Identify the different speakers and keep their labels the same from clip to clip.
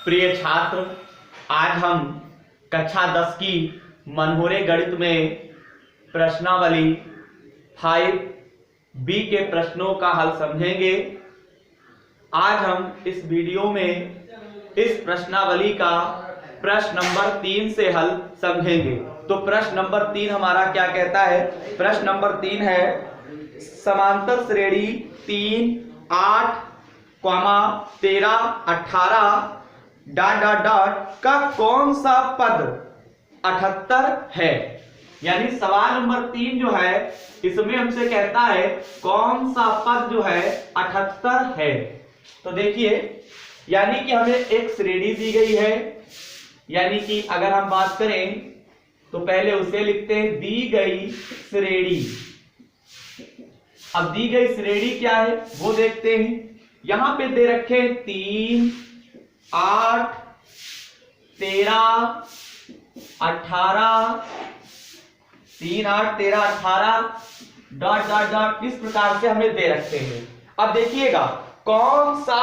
Speaker 1: प्रिय छात्र, आज हम कक्षा 10 की मनहोरे गणित में प्रश्नावली 5B के प्रश्नों का हल समझेंगे। आज हम इस वीडियो में इस प्रश्नावली का प्रश्न नंबर 3 से हल समझेंगे। तो प्रश्न नंबर 3 हमारा क्या कहता है? प्रश्न नंबर 3 है समांतर श्रेणी 3, 8, 13, 18 ... का कौन सा पद 78 है। यानी सवाल नंबर 3 जो है इसमें हमसे कहता है कौन सा पद जो है 78 है। तो देखिए, यानी कि हमें एक श्रेणी दी गई है, यानी कि अगर हम बात करें तो पहले उसे लिखते हैं दी गई श्रेणी। अब दी गई श्रेणी क्या है वो देखते हैं। यहां पे दे रखे 3, 8, 13, 18, 3, 8, 13, 18 ... इस प्रकार से हमें दे रखते हैं। अब देखिएगा कौन सा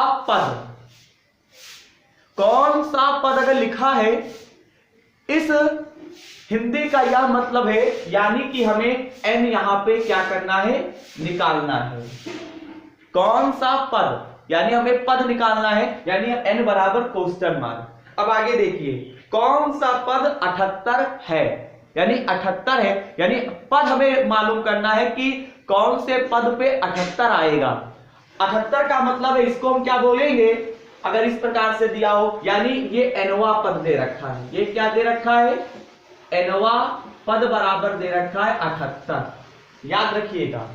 Speaker 1: पद अगर लिखा है, इस हिंदी का यह मतलब है यानी कि हमें n यहां पे क्या करना है, निकालना है। कौन सा पद यानी हमें पद निकालना है, यानी n बराबर क्वेश्चन मार्क। अब आगे देखिए कौन सा पद 78 है, यानी 78 है, यानी पद हमें मालूम करना है कि कौन से पद पे 78 आएगा। 78 का मतलब है, इसको हम क्या बोलेंगे अगर इस प्रकार से दिया हो, यानी ये nवा पद दे रखा है। ये क्या दे रखा है? nवा पद बराबर दे रखा है 78। याद रखिएगा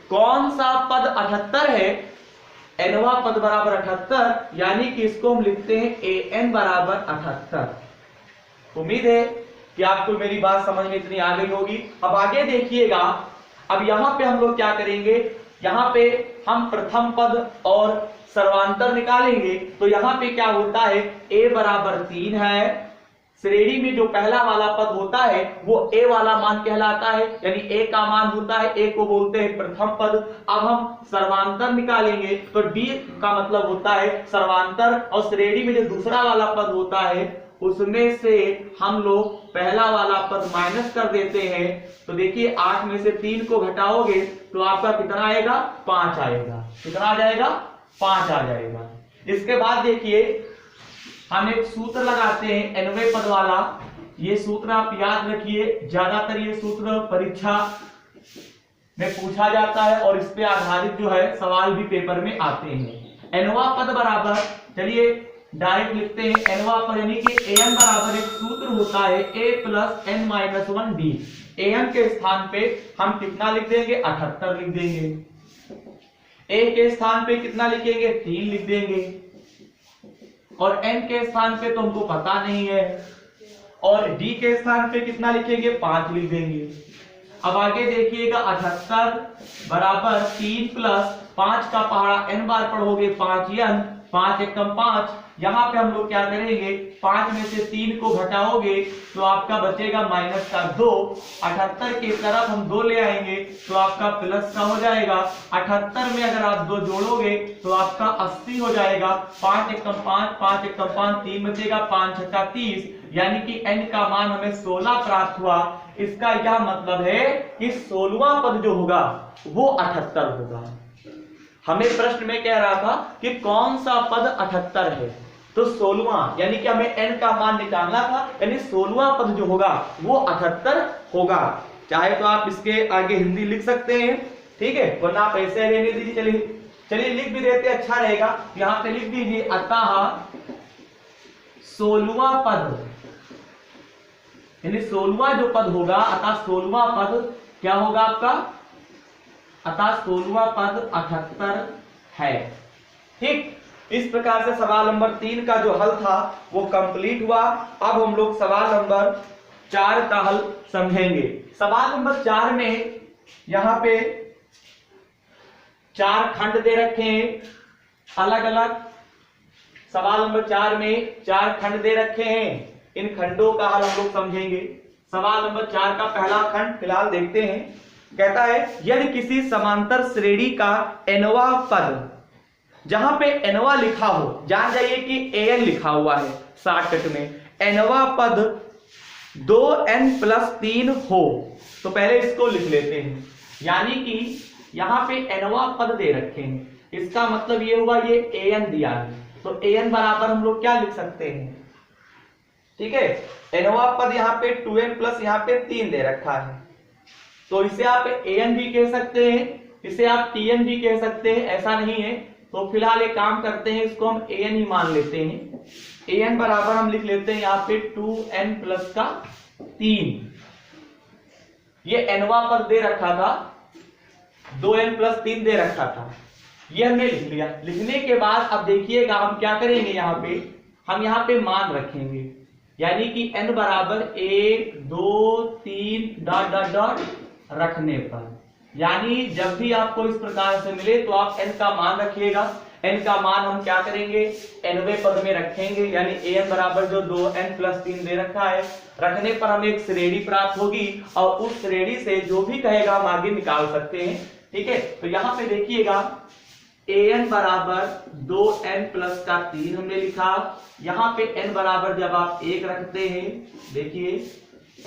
Speaker 1: कौन सा पद 78 है, nवा पद बराबर 78, यानी कि इसको हम लिखते हैं an बराबर 78। उम्मीद है कि आपको मेरी बात समझ में इतनी आ गई होगी। अब आगे देखिएगा, अब यहां पे हम लोग क्या करेंगे, यहां पे हम प्रथम पद और सर्वांतर निकालेंगे। तो यहां पे क्या होता है, a बराबर 3 है। श्रेणी में जो पहला वाला पद होता है वो a वाला मान कहलाता है, यानी a का मान होता है, a को बोलते हैं प्रथम पद। अब हम सर्वांतर निकालेंगे तो d का मतलब होता है सर्वांतर, और श्रेणी में जो दूसरा वाला पद होता है उसमें से हम लोग पहला वाला पद माइनस कर देते हैं। तो देखिए 8 में से 3 को घटाओगे तो आपका कितना आएगा, 5 आएगा। कितना आ जाएगा? 5 आ जाएगा। इसके बाद देखिए हम एक सूत्र लगाते हैं nवें पद वाला। ये सूत्र आप याद रखिए, ज्यादातर ये सूत्र परीक्षा में पूछा जाता है और इस पे आधारित जो है सवाल भी पेपर में आते हैं। nवा पद बराबर, चलिए डायरेक्ट लिखते हैं nवा पद, यानी कि an बराबर एक सूत्र होता है a + n-1d। an के स्थान पे हम कितना लिख देंगे, 78 लिख देंगे। a के स्थान पे कितना लिखेंगे, 3 लिख देंगे, और n के स्थान पे तो हमको पता नहीं है, और d के स्थान पे कितना लिखेंगे, 5 लिख देंगे। अब आगे देखिएगा 78 बराबर 3 + 5 का पहाड़ा n बार पढ़ोगे 5n, 5 एकम 5। यहाँ पे हम लोग क्या करेंगे, 5 में से 3 को घटाओगे तो आपका बचेगा -2। 78 की तरफ हम 2 ले आएंगे तो आपका प्लस का हो जाएगा। 78 में अगर आप 2 जोड़ोगे तो आपका 80 हो जाएगा। 5 एकम 5, 5 एकम 5, 3 बचेगा, 5 छक्का 30, यानी कि n का मान हमें 16 प्राप्त हुआ। इसका यह मतलब है कि 16वां पद जो होगा वो 78 होगा। हमें प्रश्न में कह रहा था कि कौन सा पद 78 है, तो 16वां, यानी कि हमें n का मान निकालना था, यानी 16वां पद जो होगा वो 78 होगा। चाहे तो आप इसके आगे हिंदी लिख सकते हैं, ठीक है, वरना आप ऐसे रहने दीजिए। चलिए लिख भी देते, अच्छा रहेगा। यहां पे लिख दीजिए अतः 16वां पद, यानी 16वां जो पद होगा, अतः 16वां पद क्या होगा आपका, अतः 16वां पद 78 है। ठीक, इस प्रकार से सवाल नंबर 3 का जो हल था वो कंप्लीट हुआ। अब हम लोग सवाल नंबर 4 का हल समझेंगे। सवाल नंबर 4 में यहां पे 4 खंड दे रखे हैं अलग अलग। सवाल नंबर 4 में 4 खंड दे रखे हैं, इन खंडों का हल हम लोग समझेंगे। सवाल नंबर 4 का पहला खंड फिलहाल देखते हैं। कहता है यदि किसी समांतर श्रेणी का nवा पद जहां पे एनवा लिखा हो, जान जाइए कि एन लिखा हुआ है शॉर्टकट में, एनवा पद 2n+3 हो, तो पहले इसको लिख लेते हैं। यानी कि यहां पे एनवा पद दे रखे हैं, इसका मतलब ये हुआ ये an दिया है, तो an बराबर हम लोग क्या लिख सकते हैं, ठीक है, एनवा पद यहाँ पे 2n प्लस यहाँ पे 3 दे रखा है, तो इसे आप an भी कह सकते हैं, इसे आप tn भी कह सकते हैं, ऐसा नहीं है। तो फिलहाल एक काम करते हैं, इसको हम an ही मान लेते हैं। an बराबर हम लिख लेते हैं यहाँ पे 2n प्लस का 3, ये एनवा पर दे रखा था, 2n+3 दे रखा था, ये हमने लिख लिया। लिखने के बाद अब देखिएगा हम क्या करेंगे, यहाँ पे हम यहाँ पे मान रखेंगे, यानी कि n बराबर 1 2 3 डॉट डॉट डॉट रखने पर, यानी जब भी आपको इस प्रकार से मिले तो आप n का मान रखिएगा। n का मान हम क्या करेंगे, nवें पद में रखेंगे, यानी an बराबर जो 2n+3 दे रखा है, रखने पर हमें एक श्रेणी प्राप्त होगी और उस श्रेणी से जो भी कहेगा हम आगे निकाल सकते हैं, ठीक है। तो यहाँ पे देखिएगा an बराबर 2n+3 हमने लिखा, यहाँ पे n बराबर जब आप 1 रखते हैं, देखिए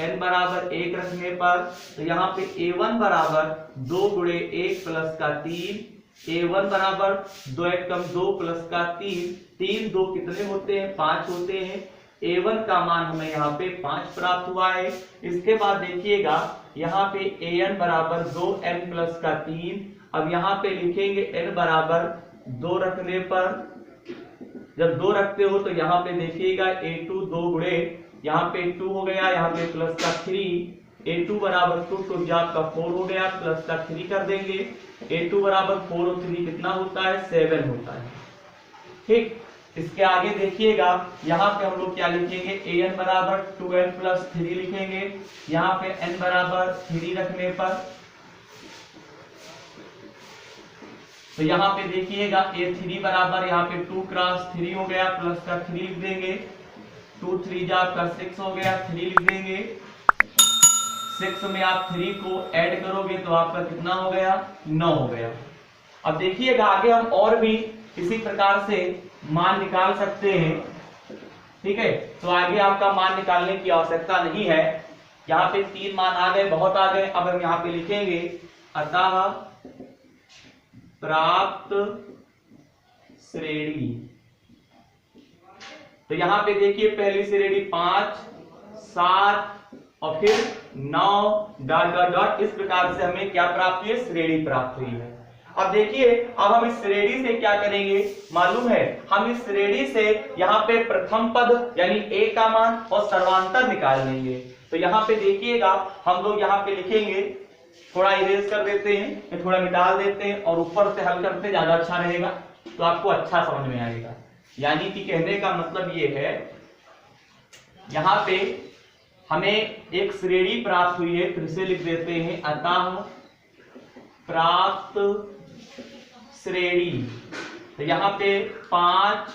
Speaker 1: n बराबर 1 रखने पर तो यहाँ पे a1 बराबर 2 गुणे 1 प्लस का 3, a1 बराबर 2 1 कम 2 प्लस का 3, 3 2 कितने होते हैं, 5 होते हैं। a1 का मान हमें यहाँ पे 5 प्राप्त हुआ है। इसके बाद देखिएगा यहाँ पे an बराबर 2n प्लस का 3, अब यहाँ पे लिखेंगे n बराबर 2 रखने पर, जब 2 रखते हो तो यहाँ पे देखिएगा a2 2 गुणे यहाँ पे 2 हो गया, यहाँ पे प्लस का 3, a2 बराबर 2 तो आपका 4 हो गया, प्लस का 3 कर देंगे, a2 बराबर 4 और 3 कितना होता है, 7 होता है, ठीक। इसके आगे देखिएगा यहाँ पे हम लोग क्या लिखेंगे, an बराबर 2n+3 लिखेंगे, यहाँ पे n बराबर 3 रखने पर तो यहाँ पे देखिएगा a3 बराबर यहाँ पे 2 × 3 हो गया, प्लस का 3 लिख देंगे, 2 3 आपका 6 हो गया, 3 लिख देंगे, 6 में आप 3 को ऐड करोगे तो आपका कितना हो गया, 9 हो गया। अब देखिएगा आगे हम और भी इसी प्रकार से मान निकाल सकते हैं, ठीक है। तो आगे आपका मान निकालने की आवश्यकता नहीं है, यहाँ पे 3 मान आ गए, बहुत आ गए। अब हम यहाँ पे लिखेंगे अतः प्राप्त श्रेणी, तो यहाँ पे देखिए पहली श्रेणी 5 7 और फिर 9 डॉट डॉट डॉट, इस प्रकार से हमें क्या प्राप्त हुई है, श्रेणी प्राप्त हुई है। अब देखिए अब हम इस श्रेणी से क्या करेंगे, मालूम है, हम इस श्रेणी से यहाँ पे प्रथम पद यानी a का मान और सर्वांतर निकाल लेंगे। तो यहाँ पे देखिएगा हम लोग यहाँ पे लिखेंगे, थोड़ा इरेज कर देते हैं, थोड़ा मिटाल देते हैं और ऊपर से हल करते, ज्यादा अच्छा रहेगा, तो आपको अच्छा समझ में आएगा। यानी कि कहने का मतलब ये है, यहाँ पे हमें एक श्रेणी प्राप्त हुई है, फिर से लिख देते हैं अतः प्राप्त श्रेणी, तो यहाँ पे 5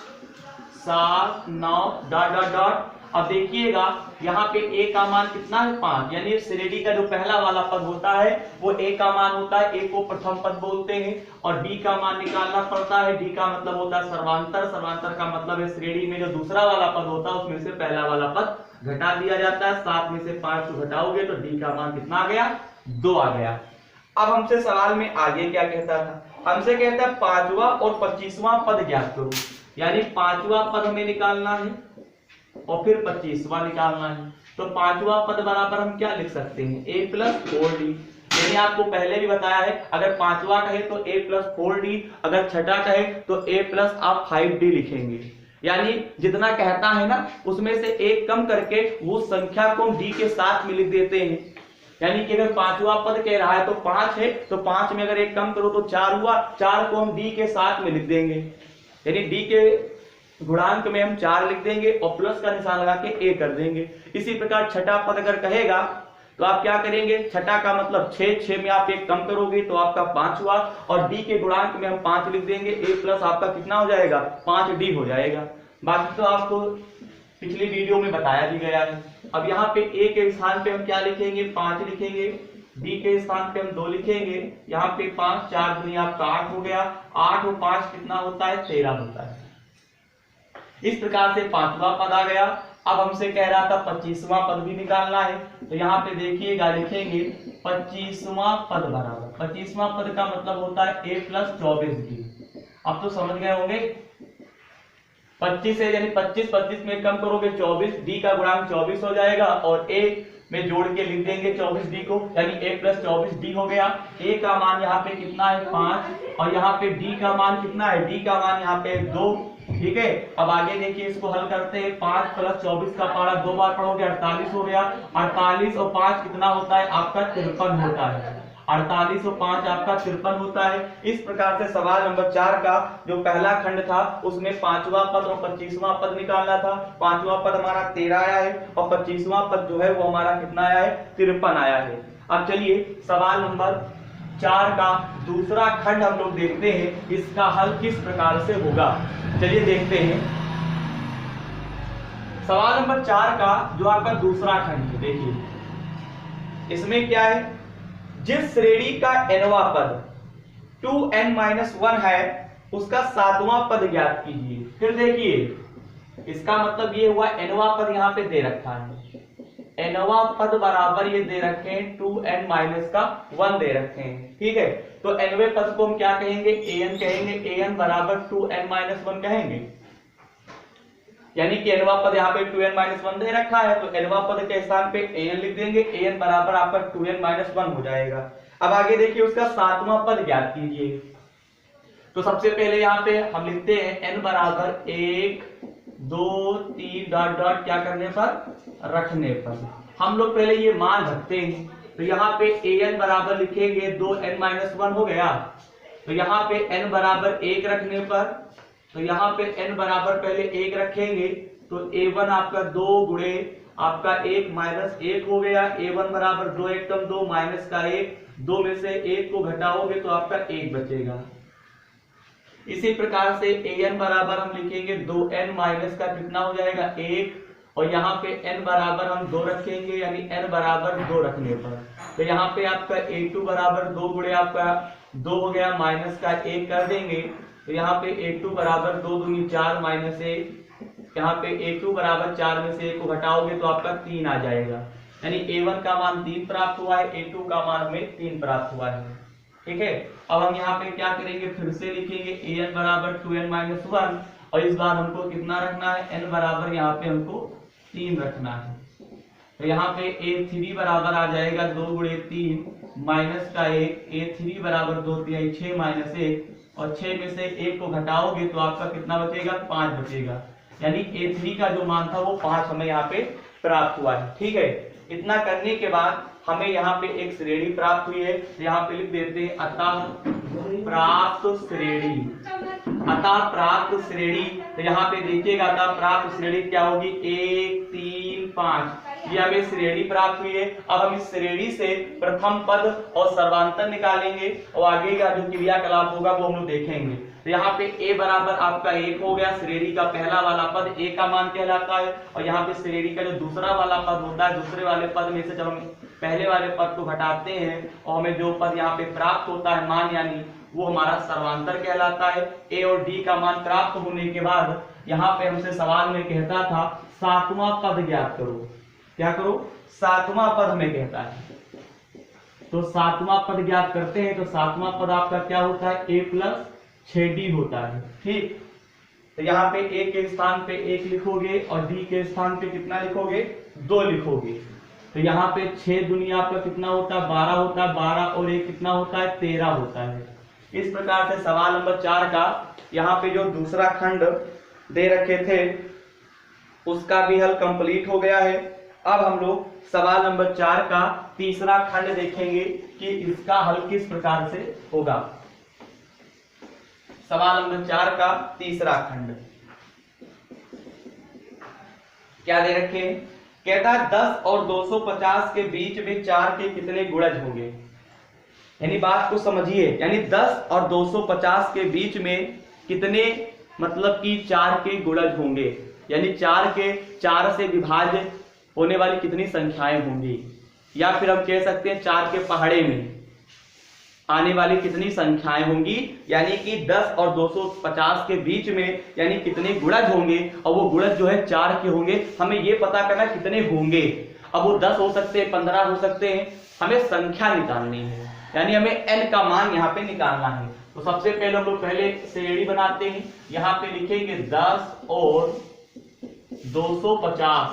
Speaker 1: 7 9 डॉट डॉट डॉट। अब देखिएगा यहाँ पे a का मान कितना है, 5, यानी श्रेणी का जो पहला वाला पद होता है वो a का मान होता है, a को प्रथम पद बोलते हैं, और d का मान निकालना पड़ता है। d का मतलब होता है सर्वांतर, सर्वांतर का मतलब है श्रेणी में जो दूसरा वाला पद होता है उसमें से पहला वाला पद घटा दिया जाता है, 7 में से 5 को घटाओगे तो d का मान कितना आ गया, 2 आ गया। अब हमसे सवाल में आगे क्या कहता था, हमसे कहता है 5वां और 25वां पद ज्ञात करो, यानी 5वां पद हमें निकालना है और फिर 25वां निकालना है। तो 5वां पद बराबर हम क्या लिख सकते हैं, a+4d, मैंने आपको पहले भी बताया है, अगर 5वां कहे तो a+4d, अगर छठा कहे तो a+ आप 5d लिखेंगे, यानी जितना कहता है ना उसमें से एक कम करके वो संख्या को d के साथ में लिख देते हैं। यानी कि अगर 5वां पद कह रहा है तो 5 है, तो 5 में अगर एक कम करो तो 4 हुआ, 4 को हम d के साथ में लिख देंगे, यानी d के गुणांक में हम 4 लिख देंगे और प्लस का निशान लगा के a कर देंगे। इसी प्रकार छठा पद अगर कहेगा तो आप क्या करेंगे, छठा का मतलब 6 में आप एक कम करोगे तो आपका 5 हुआ, और d के गुणांक में हम 5 लिख देंगे, a+ आपका कितना हो जाएगा, 5d हो जाएगा। बाकी तो आपको पिछली वीडियो में बताया भी गया है। अब यहाँ पे a के स्थान पे हम क्या लिखेंगे, 5 लिखेंगे, डी के स्थान पे हम 2 लिखेंगे, यहाँ पे 5, 4 दूनी आपका 8 हो गया, 8 और 5 कितना होता है 13 होता है। इस प्रकार से पांचवा पद आ गया। अब हमसे कह रहा था 25वां पद भी निकालना है, तो यहाँ पे देखिएगा लिखेंगे 25वां पद बराबर, 25वां पद का मतलब होता है a + 24d। अब तो समझ गए होंगे, 25 है यानी 25 में कम करोगे 24, डी का गुणांक 24 हो जाएगा और a में जोड़ के लिख देंगे 24d को, यानी a + 24d हो गया। a का मान यहाँ पे कितना है 5 और यहाँ पे d का मान कितना है, d का मान यहाँ पे 2। ठीक है, अब आगे देखिए इसको हल करते हैं। 5 + 24 का पारा 2 बार पढ़ोगे 48 हो गया, 48 और 5 कितना होता है आपका 53 होता है, 48 और 5 आपका 53 होता है। इस प्रकार से सवाल नंबर 4 का जो पहला खंड था उसमें 5वां पद और 25वां पद निकालना था। 5वां पद हमारा 13 आया है और 25वां पद जो है वो हमारा कितना आया है 53 आया है। अब चलिए सवाल नंबर 4 का दूसरा खंड हम लोग देखते हैं, इसका हल किस प्रकार से होगा। चलिए देखते हैं सवाल नंबर 4 का जो आपका दूसरा खंड है। देखिए इसमें क्या है, जिस श्रेणी का nवां पद 2n-1 है उसका 7वां पद ज्ञात कीजिए। फिर देखिए इसका मतलब ये हुआ nवां पद यहाँ पे दे रखा है, nवां पद बराबर ये दे रखे हैं 2n-1 दे रखे हैं। ठीक है, तो nवें पद को हम क्या कहेंगे an कहेंगे, an बराबर 2n-1 कहेंगे, यानी कि nवां पद यहाँ पे 2n-1 दे रखा है, तो nवां पद के स्थान पे an लिख देंगे, an बराबर आपका 2n-1 हो जाएगा। अब आगे देखिए उसका 7वां पद ज्ञात कीजिए। तो सबसे पहले यहाँ पे हम लिखते हैं n बराबर 1 2 3 डॉट डॉट क्या करने पर रखने पर हम लोग पहले ये मान रखते हैं। तो यहाँ पे an बराबर लिखेंगे 2n-1 हो गया, तो यहाँ पे n बराबर 1 रखने पर, तो यहाँ पे n बराबर पहले 1 रखेंगे तो a1 आपका 2 गुणे आपका 1 माइनस 1 हो गया, a1 बराबर 2 एकम 2 माइनस का 1, 2 में से 1 को घटाओगे तो आपका 1 बचेगा। इसी प्रकार से an बराबर हम लिखेंगे 2n माइनस का कितना हो जाएगा 1, और यहाँ पे n बराबर हम 2 रखेंगे, यानी n बराबर 2 रखने पर, तो यहाँ पे आपका a2 बराबर 2 गुणे आपका 2 हो गया माइनस का 1 कर देंगे, तो यहाँ पे a2 बराबर 2 दूनी 4 माइनस 1, यहाँ पे a2 बराबर 4 में से 1 को घटाओगे तो आपका 3 आ जाएगा, यानी a1 का मान 3 प्राप्त हुआ है, a2 का मान हमें 3 प्राप्त हुआ है। ठीक है, अब हम यहाँ पे क्या करेंगे, फिर से लिखेंगे an बराबर 2n-1 और इस बार हमको कितना रखना है, n बराबर यहाँ पे हमको 3 रखना है, तो यहाँ पे a3 बराबर आ जाएगा 2 गुणे 3 माइनस का 1, a3 बराबर 2 3 6 माइनस 1 और 6 में से 1 को घटाओगे तो आपका कितना बचेगा 5 बचेगा, यानी a3 का जो मान था वो 5 हमें यहाँ पे प्राप्त हुआ है। ठीक है, इतना करने के बाद हमें यहाँ पे एक श्रेणी प्राप्त हुई है, यहाँ पे लिख देते हैं अतः प्राप्त श्रेणी, अतः प्राप्त श्रेणी। तो यहाँ पे देखिएगा अतः प्राप्त श्रेणी क्या होगी, 1 3 5, ये हमें श्रेणी प्राप्त हुई है। अब हम इस श्रेणी से प्रथम पद और सर्वांतर निकालेंगे और आगे का जो क्रियाकलाप होगा वो हम लोग देखेंगे। तो यहाँ पे a बराबर आपका 1 हो गया, श्रेणी का पहला वाला पद a का मान कहलाता है, और यहाँ पे श्रेणी का जो दूसरा वाला पद होता है, दूसरे वाले पद में से जब हम पहले वाले पद को घटाते हैं और हमें जो पद यहाँ पे प्राप्त होता है मान, यानी वो हमारा सर्वांतर कहलाता है। a और d का मान प्राप्त होने के बाद यहाँ पे हमसे सवाल में कहता था 7वां पद ज्ञात करो, क्या करो 7वां पद हमें कहता है, तो 7वां पद ज्ञात करते हैं। तो 7वां पद आपका क्या होता है, a + 6d होता है। ठीक, तो यहाँ पे a के स्थान पे 1 लिखोगे और d के स्थान पे कितना लिखोगे 2 लिखोगे, तो यहाँ पे 6 दूनी आपका कितना होता है 12 होता है, 12 और 1 कितना होता है 13 होता है। इस प्रकार से सवाल नंबर 4 का यहाँ पे जो दूसरा खंड दे रखे थे उसका भी हल कंप्लीट हो गया है। अब हम लोग सवाल नंबर 4 का तीसरा खंड देखेंगे कि इसका हल किस प्रकार से होगा। सवाल नंबर 4 का तीसरा खंड क्या दे रखे हैं, कहता है 10 और 250 के बीच में 4 के कितने गुणज होंगे। यानी बात को समझिए, यानी 10 और 250 के बीच में कितने मतलब कि 4 के गुणज होंगे, यानी 4 के 4 से विभाज्य होने वाली कितनी संख्याएं होंगी। या फिर हम कह सकते हैं 4 के पहाड़े में आने वाली कितनी संख्याएं होंगी, यानी कि 10 और 250 के बीच में यानी कितने गुणज होंगे, और वो गुणज जो है 4 के होंगे। हमें ये पता करना कितने होंगे। अब वो 10 हो सकते हैं, 15 हो सकते हैं, हमें संख्या निकालनी है, यानी हमें n का मान यहाँ पे निकालना है। तो सबसे पहले हम लोग पहले श्रेणी बनाते हैं। यहाँ पे लिखेंगे 10 और 250,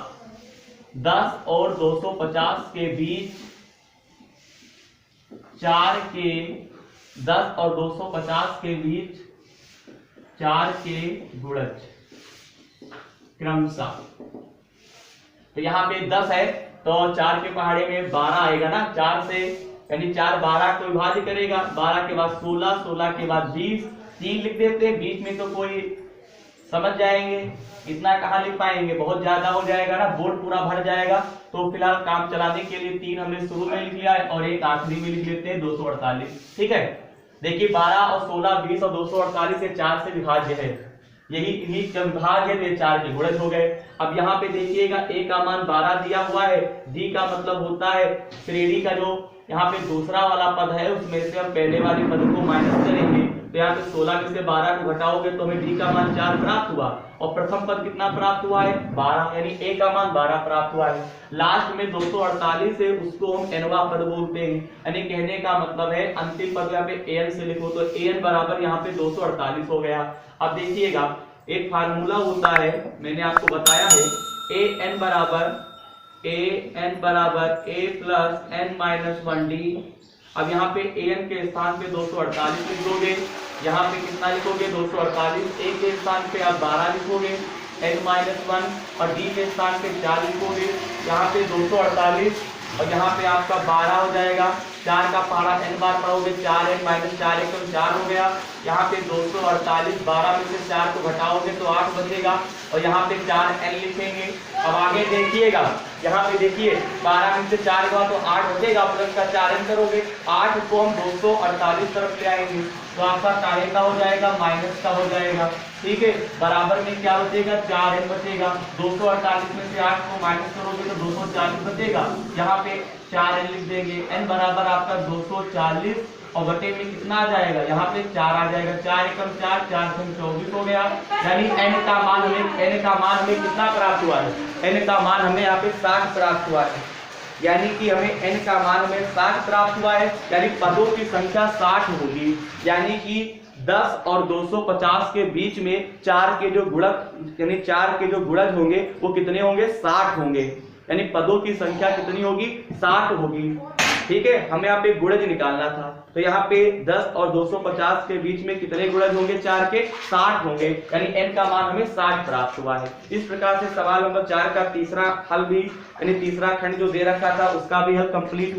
Speaker 1: 10 और 250 के बीच 4 के 10 और 250 के बीच 4 के गुणज क्रमशः। तो यहाँ पे 10 है तो 4 के पहाड़े में 12 आएगा ना, 4 से यानी 4 12 को विभाज्य करेगा, 12 के बाद 16, 16 के बाद 20, 3 लिख देते हैं। बीच में तो कोई समझ जाएंगे, इतना कहाँ लिख पाएंगे, बहुत ज्यादा हो जाएगा ना, बोर्ड पूरा भर जाएगा। तो फिलहाल काम चलाने के लिए 3 हमने शुरू में लिख लिया है और एक आखिरी में लिख लेते हैं 248। ठीक है, देखिए 12 और 16, 20 और 248 ये 4 से विभाज्य है, यही जब विभाज्य है तो 4 के गुणज हो गए। अब यहाँ पे देखिएगा a का मान 12 दिया हुआ है, d का मतलब होता है श्रेणी का जो यहाँ पे दूसरा वाला पद है उसमें से हम पहले वाले पद को माइनस करेंगे। तो यहाँ पे 16 में से 12 को घटाओगे तो हमें d का मान 4 प्राप्त हुआ, और प्रथम पद कितना प्राप्त हुआ है 12, यानी a का मान 12 प्राप्त हुआ है। लास्ट में 248 है, उसको हम nवा पद बोलते हैं, यानी कहने का मतलब है अंतिम पद यहाँ पे an से लिखो तो an बराबर यहाँ पे 248 हो गया। अब देखिएगा एक फार्मूला होता है, मैंने आपको बताया है, an बराबर a प्लस n-1d। अब यहाँ पे an के स्थान पे 248 लिख दोगे, यहाँ पे कितना लिखोगे 248, a के स्थान पे आप 12 लिखोगे, n-1 और d के स्थान पे 4 लिखोगे, यहाँ पे 248 और यहाँ पे आपका 12 हो जाएगा। 4 का पहाड़ा n बार पढ़ोगे, 4n - 4 1 तो 4 हो गया। यहाँ पे 248, 12 में से 4 को घटाओगे तो 8 बचेगा, और यहाँ पे 4n लिखेंगे। अब आगे देखिएगा, यहाँ पे देखिए 12 में से 4 का तो 8 बचेगा, प्लस का 4n करोगे, 8 को हम 248 तरफ ले आएंगे तो आपका काहे का हो जाएगा, माइनस का हो जाएगा। ठीक है, बराबर में क्या बचेगा 4n बचेगा, 248 में से 8 को माइनस करोगे तो 240 बचेगा, यहाँ पे 4n लिख देंगे। n बराबर आपका 240 और बटे में कितना आ जाएगा, यहाँ पे 4 आ जाएगा, 4 एकम 4, 4 से 24 हो गया। यानी n का मान हमें कितना प्राप्त हुआ है, n का मान हमें यहाँ पे 60 प्राप्त हुआ है, यानी कि हमें n का मान हमें 60 प्राप्त हुआ है, यानी पदों की संख्या 60 होगी। यानी कि 10 और 250 के बीच में 4 के जो गुणक यानी 4 के जो गुणज होंगे वो कितने होंगे, 60 होंगे, यानी पदों की संख्या कितनी होगी, 60 होगी। ठीक है, हमें यहाँ पे गुणज निकालना था, तो यहाँ पे 10 और 250 के बीच में कितने गुणज होंगे, 4 के 60 होंगे, यानी n का मान हमें 60 प्राप्त हुआ है। इस प्रकार से सवाल नंबर 4 का तीसरा हल भी यानी तीसरा खंड जो दे रखा था उसका भी हल कंप्लीट